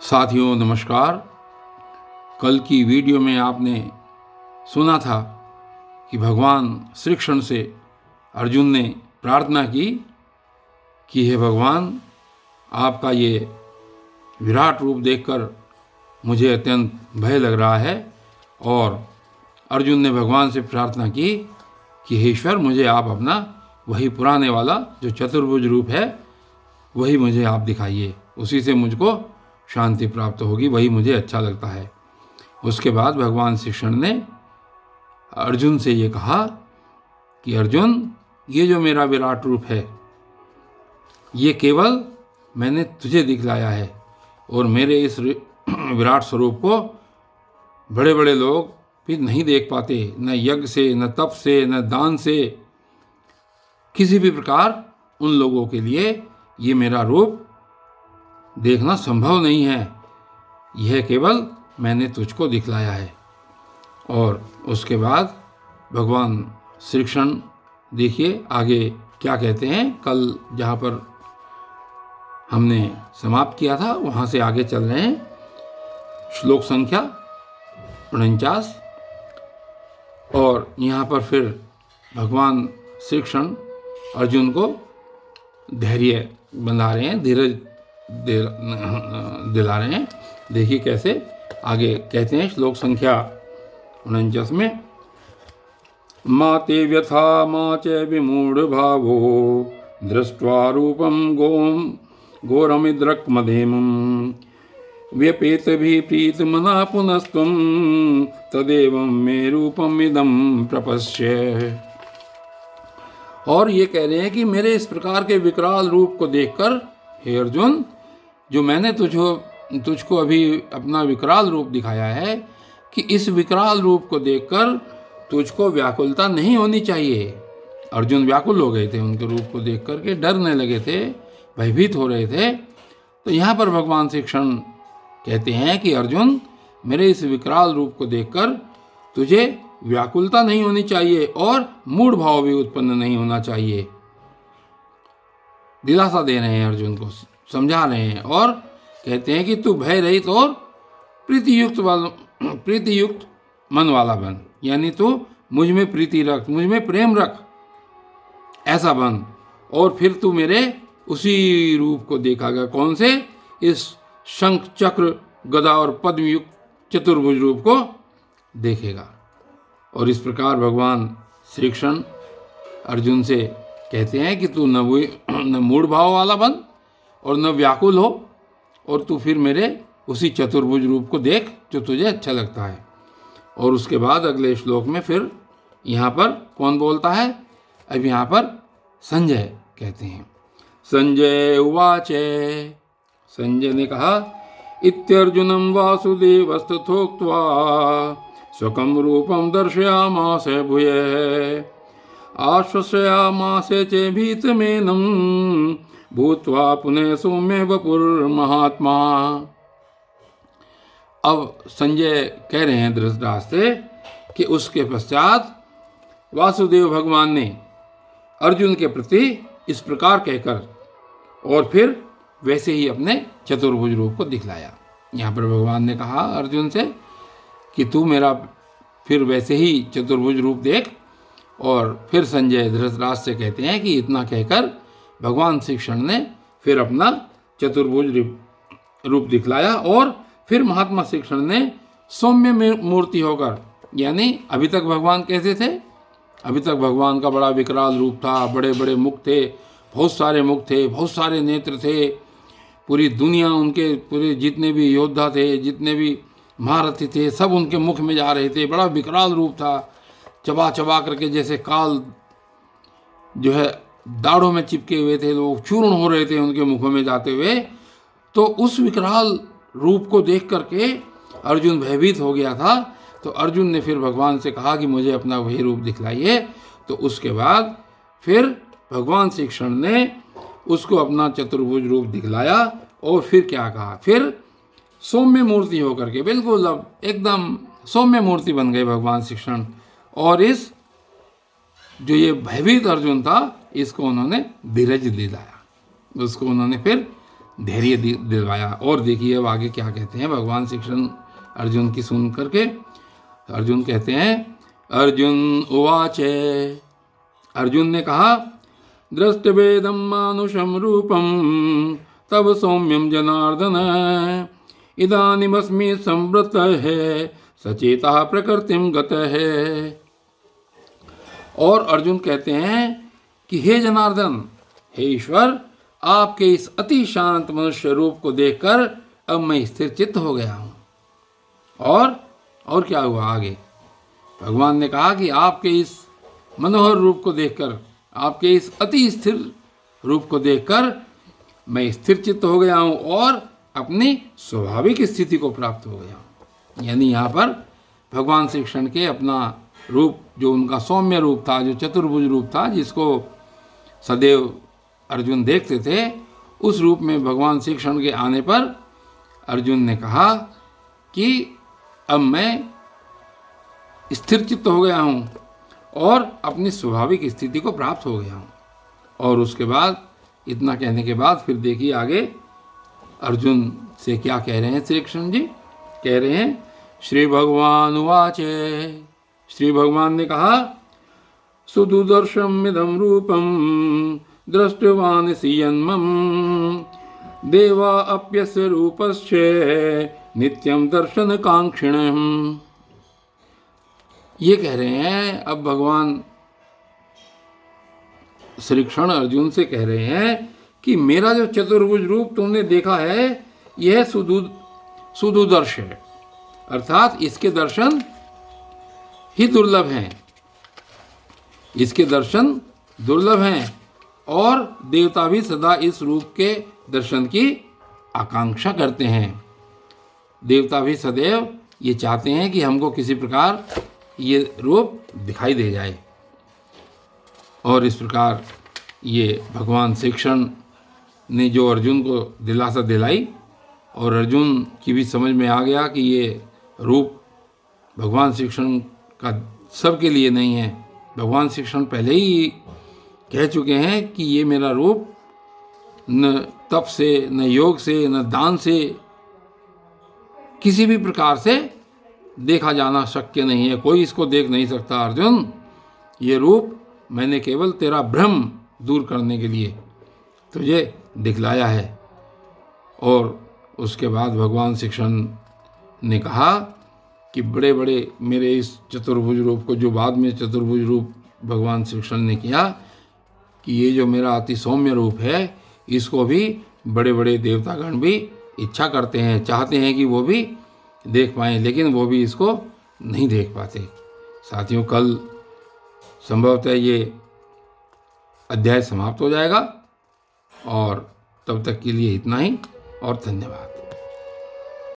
साथियों नमस्कार। कल की वीडियो में आपने सुना था कि भगवान श्री कृष्ण से अर्जुन ने प्रार्थना की कि हे भगवान, आपका ये विराट रूप देखकर मुझे अत्यंत भय लग रहा है। और अर्जुन ने भगवान से प्रार्थना की कि हे ईश्वर, मुझे आप अपना वही पुराने वाला जो चतुर्भुज रूप है वही मुझे आप दिखाइए, उसी से मुझको शांति प्राप्त होगी, वही मुझे अच्छा लगता है। उसके बाद भगवान श्री कृष्ण ने अर्जुन से ये कहा कि अर्जुन, ये जो मेरा विराट रूप है ये केवल मैंने तुझे दिखलाया है, और मेरे इस विराट स्वरूप को बड़े बड़े लोग भी नहीं देख पाते, न यज्ञ से, न तप से, न दान से, किसी भी प्रकार उन लोगों के लिए ये मेरा रूप देखना संभव नहीं है। यह केवल मैंने तुझको दिखलाया है। और उसके बाद भगवान श्री कृष्ण देखिए आगे क्या कहते हैं। कल जहाँ पर हमने समाप्त किया था वहाँ से आगे चल रहे हैं। श्लोक संख्या 49। और यहाँ पर फिर भगवान श्री कृष्ण अर्जुन को धैर्य बंधा रहे हैं, धीरज दिला रहे हैं। देखिए कैसे आगे कहते हैं श्लोक संख्या 49 में। मा ते व्यथा मा च विमूढ़ भावो दृष्ट्वा रूपम घोरमिद्रक्मधेमं व्यपेत भी प्रीत मना पुनस्त्वं तदेवं मे रूपमिदं प्रपश्य। और ये कह रहे हैं कि मेरे इस प्रकार के विकराल रूप को देखकर हे अर्जुन, जो मैंने तुझको अभी अपना विकराल रूप दिखाया है, कि इस विकराल रूप को देखकर तुझको व्याकुलता नहीं होनी चाहिए। अर्जुन व्याकुल हो गए थे, उनके रूप को देख करके डरने लगे थे, भयभीत हो रहे थे। तो यहाँ पर भगवान श्री कृष्ण कहते हैं कि अर्जुन, मेरे इस विकराल रूप को देखकर तुझे व्याकुलता नहीं होनी चाहिए और मूढ़ भाव भी उत्पन्न नहीं होना चाहिए। दिलासा दे रहे हैं अर्जुन को, समझा रहे हैं और कहते हैं कि तू भय रहित और प्रीतियुक्त मन वाला बन, यानी तू मुझ में प्रीति रख, मुझ में प्रेम रख, ऐसा बन। और फिर तू मेरे उसी रूप को देखागा। कौन से? इस शंख चक्र गदा और पद्म युक्त चतुर्भुज रूप को देखेगा। और इस प्रकार भगवान श्री कृष्ण अर्जुन से कहते हैं कि तू न मूढ़ भाव वाला बन और न व्याकुल हो, और तू फिर मेरे उसी चतुर्भुज रूप को देख जो तुझे अच्छा लगता है। और उसके बाद अगले श्लोक में फिर यहाँ पर कौन बोलता है? अब यहाँ पर संजय कहते हैं। संजय उवाच, संजय ने कहा, इत्यर्जुनं वासुदेवस्तथोक्त्वा स्वकं रूपं दर्शयामास भूयः आश्वसयामास च भीतमेनं भूत्वा पुनः सौम्य वपुर्महात्मा। अब संजय कह रहे हैं धृतराष्ट्र से कि उसके पश्चात वासुदेव भगवान ने अर्जुन के प्रति इस प्रकार कहकर और फिर वैसे ही अपने चतुर्भुज रूप को दिखलाया। यहाँ पर भगवान ने कहा अर्जुन से कि तू मेरा फिर वैसे ही चतुर्भुज रूप देख। और फिर संजय धृतराष्ट्र से कहते हैं कि इतना कहकर भगवान श्री कृष्ण ने फिर अपना चतुर्भुज रूप दिखलाया। और फिर महात्मा श्री कृष्ण ने सौम्य मूर्ति होकर, यानी अभी तक भगवान कैसे थे? अभी तक भगवान का बड़ा विकराल रूप था, बड़े बड़े मुख थे, बहुत सारे मुख थे, बहुत सारे नेत्र थे, पूरी दुनिया उनके, पूरे जितने भी योद्धा थे, जितने भी महारथी थे, सब उनके मुख में जा रहे थे। बड़ा विकराल रूप था, चबा चबा करके जैसे काल जो है दाढ़ों में चिपके हुए थे, लोग चूर्ण हो रहे थे उनके मुखों में जाते हुए। तो उस विकराल रूप को देख करके अर्जुन भयभीत हो गया था। तो अर्जुन ने फिर भगवान से कहा कि मुझे अपना वही रूप दिखलाइए। तो उसके बाद फिर भगवान श्री कृष्ण ने उसको अपना चतुर्भुज रूप दिखलाया। और फिर क्या कहा? फिर सौम्य मूर्ति होकर के, बिल्कुल अब एकदम सौम्य मूर्ति बन गए भगवान श्री कृष्ण। और इस जो ये भयभीत अर्जुन था, इसको उन्होंने धीरज दिलाया, उसको उन्होंने फिर धैर्य दिलवाया। और देखिए अब आगे क्या कहते हैं भगवान श्री कृष्ण अर्जुन की सुन करके। अर्जुन कहते हैं, अर्जुन उवाच, अर्जुन ने कहा, दृष्टवेदं मानुषं रूपं तव सौम्यं जनार्दन इदानीमस्मि संवृत्तः सचेतः प्रकृतिं गतः। और अर्जुन कहते हैं कि हे जनार्दन, हे ईश्वर, आपके इस अति शांत मनुष्य रूप को देखकर अब मैं स्थिर चित्त हो गया हूँ। और क्या हुआ आगे? भगवान ने कहा कि आपके इस मनोहर रूप को देखकर, आपके इस अति स्थिर रूप को देखकर मैं स्थिर चित्त हो गया हूँ और अपनी स्वाभाविक स्थिति को प्राप्त हो गया हूँ। यानी यहाँ पर भगवान श्री कृष्ण के अपना रूप, जो उनका सौम्य रूप था, जो चतुर्भुज रूप था, जिसको सदैव अर्जुन देखते थे, उस रूप में भगवान श्री कृष्ण के आने पर अर्जुन ने कहा कि अब मैं स्थिर चित्त हो गया हूँ और अपनी स्वाभाविक स्थिति को प्राप्त हो गया हूँ। और उसके बाद, इतना कहने के बाद फिर देखिए आगे अर्जुन से क्या कह रहे हैं श्री कृष्ण जी। कह रहे हैं, श्री भगवान उवाच, श्री भगवान ने कहा, सुदुदर्शम इदं रूपम दृष्टवान् सियन्मम देवा अप्यस्य रूपस्य नित्यं दर्शन कांक्षिणः। ये कह रहे हैं, अब भगवान श्री कृष्ण अर्जुन से कह रहे हैं कि मेरा जो चतुर्भुज रूप तुमने देखा है, यह सुदुदर्श है, अर्थात इसके दर्शन ही दुर्लभ हैं, इसके दर्शन दुर्लभ हैं और देवता भी सदा इस रूप के दर्शन की आकांक्षा करते हैं। देवता भी सदैव ये चाहते हैं कि हमको किसी प्रकार ये रूप दिखाई दे जाए। और इस प्रकार ये भगवान श्री कृष्ण ने जो अर्जुन को दिलासा दिलाई, और अर्जुन की भी समझ में आ गया कि ये रूप भगवान श्री कृष्ण का सबके लिए नहीं है। भगवान श्री कृष्ण पहले ही कह चुके हैं कि ये मेरा रूप न तप से, न योग से, न दान से, किसी भी प्रकार से देखा जाना शक्य नहीं है। कोई इसको देख नहीं सकता अर्जुन। ये रूप मैंने केवल तेरा भ्रम दूर करने के लिए तुझे दिखलाया है। और उसके बाद भगवान श्री कृष्ण ने कहा कि बड़े बड़े मेरे इस चतुर्भुज रूप को, जो बाद में चतुर्भुज रूप भगवान श्री कृष्ण ने किया, कि ये जो मेरा अति सौम्य रूप है, इसको भी बड़े बड़े देवतागण भी इच्छा करते हैं, चाहते हैं कि वो भी देख पाएँ, लेकिन वो भी इसको नहीं देख पाते। साथियों, कल संभवतः ये अध्याय समाप्त हो जाएगा और तब तक के लिए इतना ही, और धन्यवाद।